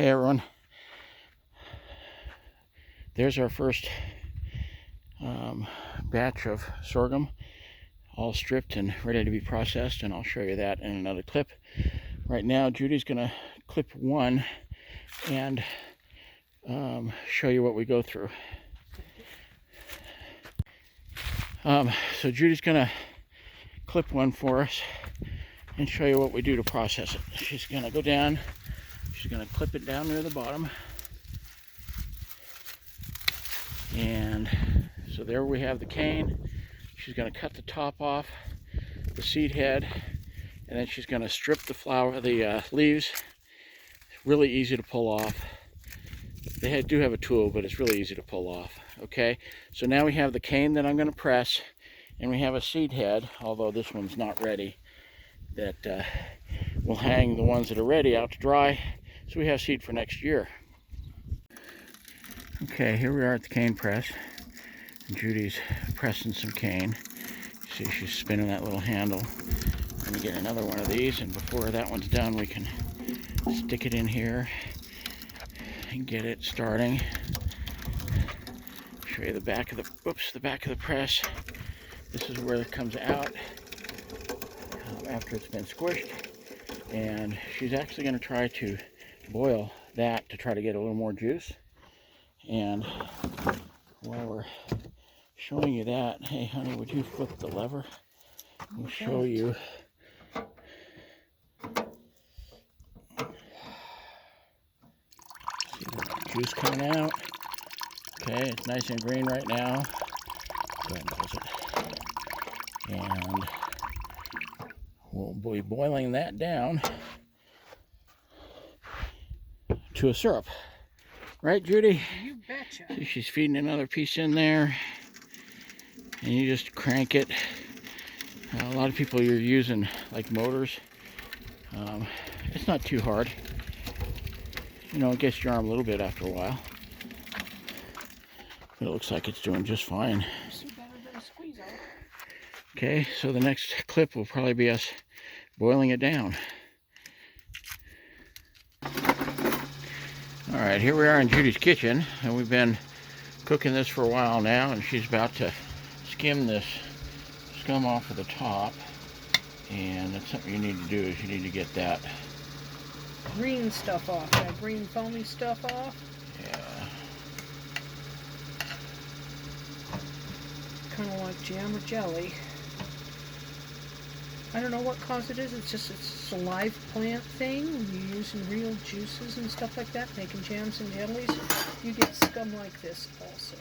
Hey everyone, there's our first batch of sorghum, all stripped and ready to be processed, and I'll show you that in another clip. Right now Judy's gonna clip one and show you what we go through. So Judy's gonna clip one for us and show you what we do to process it. She's gonna go down, she's gonna clip it down near the bottom, and so there we have the cane. She's going to cut the top off, the seed head, and then she's going to strip the leaves. It's really easy to pull off. They do have a tool, but it's really easy to pull off. Okay, so now we have the cane that I'm going to press, and we have a seed head, although this one's not ready, that will hang the ones that are ready out to dry, so we have seed for next year. Okay, here we are at the cane press. Judy's pressing some cane. You see she's spinning that little handle. I'm going to get another one of these, and before that one's done we can stick it in here and get it starting. Show you the back of the press. This is where it comes out after it's been squished, and she's actually going to try to boil that to try to get a little more juice. And while we're showing you that, hey honey, would you flip the lever? We'll show you. See the juice coming out. Okay, it's nice and green right now. Go ahead and close it. And we'll be boiling that down to a syrup. Right, Judy? You betcha. See, she's feeding another piece in there. And you just crank it. A lot of people are using like motors. It's not too hard. You know, it gets your arm a little bit after a while. But it looks like it's doing just fine. Okay, so the next clip will probably be us boiling it down. Alright, here we are in Judy's kitchen, and we've been cooking this for a while now, and she's about to skim this scum off of the top. And that's something you need to do, is you need to get that green stuff off, that green foamy stuff off. Yeah. Kind of like jam or jelly. I don't know what cause it is. It's a live plant thing. You're using real juices and stuff like that, making jams and jellies. You get scum like this also.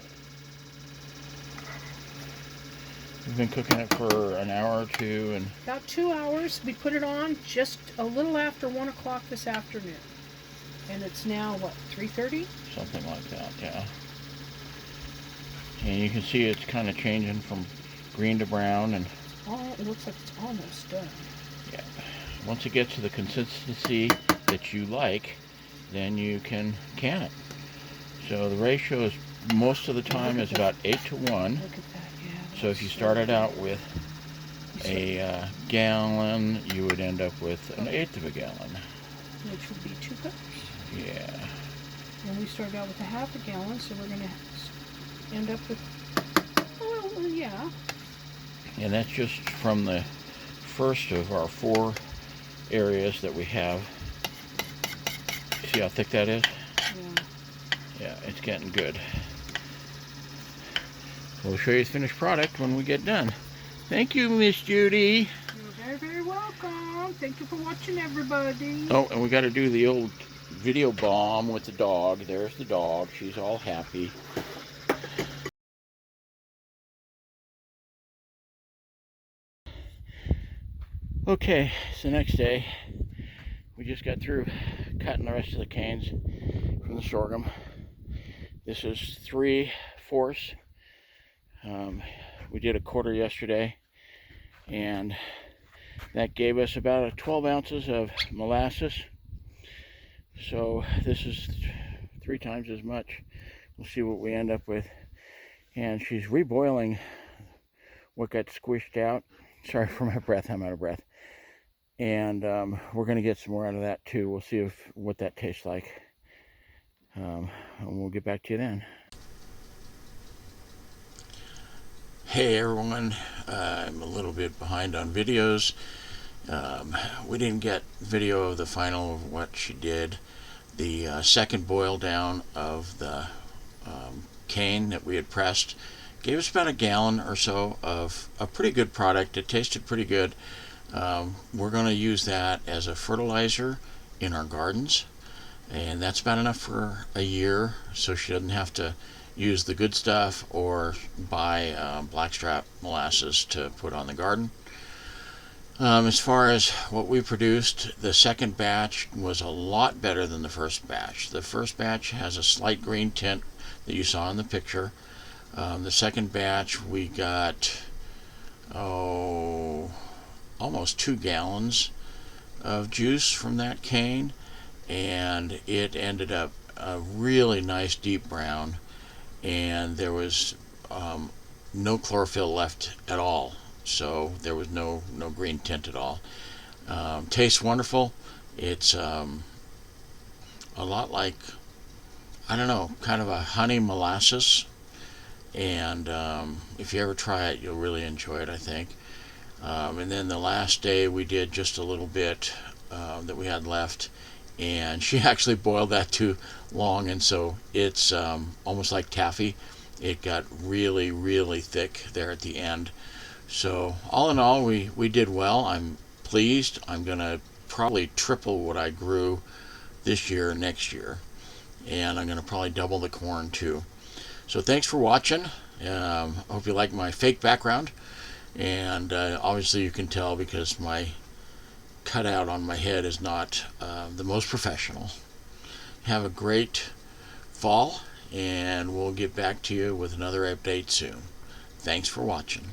We've been cooking it for an hour or two, and about 2 hours. We put it on just a little after 1 o'clock this afternoon, and it's now what, 3:30? Something like that, yeah. And you can see it's kind of changing from green to brown, and it looks like it's almost done. Yeah. Once it gets to the consistency that you like, then you can can it. So the ratio is most of the time is about 8 to 1. Look at that, yeah. So if you started out with a gallon, you would end up with an eighth of a gallon. Which would be 2 cups. Yeah. And we started out with a half a gallon, so we're going to end up with, well, yeah. And that's just from the first of our 4 areas that we have. See how thick that is? Yeah. Yeah, it's getting good. We'll show you the finished product when we get done. Thank you, Miss Judy. You're very, very welcome. Thank you for watching, everybody. Oh, and we got to do the old video bomb with the dog. There's the dog. She's all happy. Okay, it's the next day. We just got through cutting the rest of the canes from the sorghum. This is 3/4. We did a quarter yesterday, and that gave us about 12 ounces of molasses. So this is 3 times as much. We'll see what we end up with. And she's reboiling what got squished out. Sorry for my breath, I'm out of breath. And we're going to get some more out of that too. We'll see what that tastes like. And we'll get back to you then. Hey everyone, I'm a little bit behind on videos. We didn't get video of the final of what she did. The second boil down of the cane that we had pressed gave us about a gallon or so of a pretty good product. It tasted pretty good. We're going to use that as a fertilizer in our gardens, and that's about enough for a year, so she doesn't have to use the good stuff or buy blackstrap molasses to put on the garden. As far as what we produced, the second batch was a lot better than the first batch. The first batch has a slight green tint that you saw in the picture. The second batch we got almost 2 gallons of juice from that cane, and it ended up a really nice deep brown, and there was no chlorophyll left at all, so there was no green tint at all. Tastes wonderful. It's a lot like, I don't know, kind of a honey molasses, and if you ever try it, you'll really enjoy it, I think. And then the last day we did just a little bit that we had left, and she actually boiled that too long, and so it's almost like taffy. It got really, really thick there at the end. So all in all, we did well. I'm pleased. I'm going to probably triple what I grew this year next year, and I'm going to probably double the corn too. So thanks for watching. I hope you like my fake background, and obviously you can tell because my cutout on my head is not the most professional. Have a great fall, and we'll get back to you with another update soon. Thanks for watching.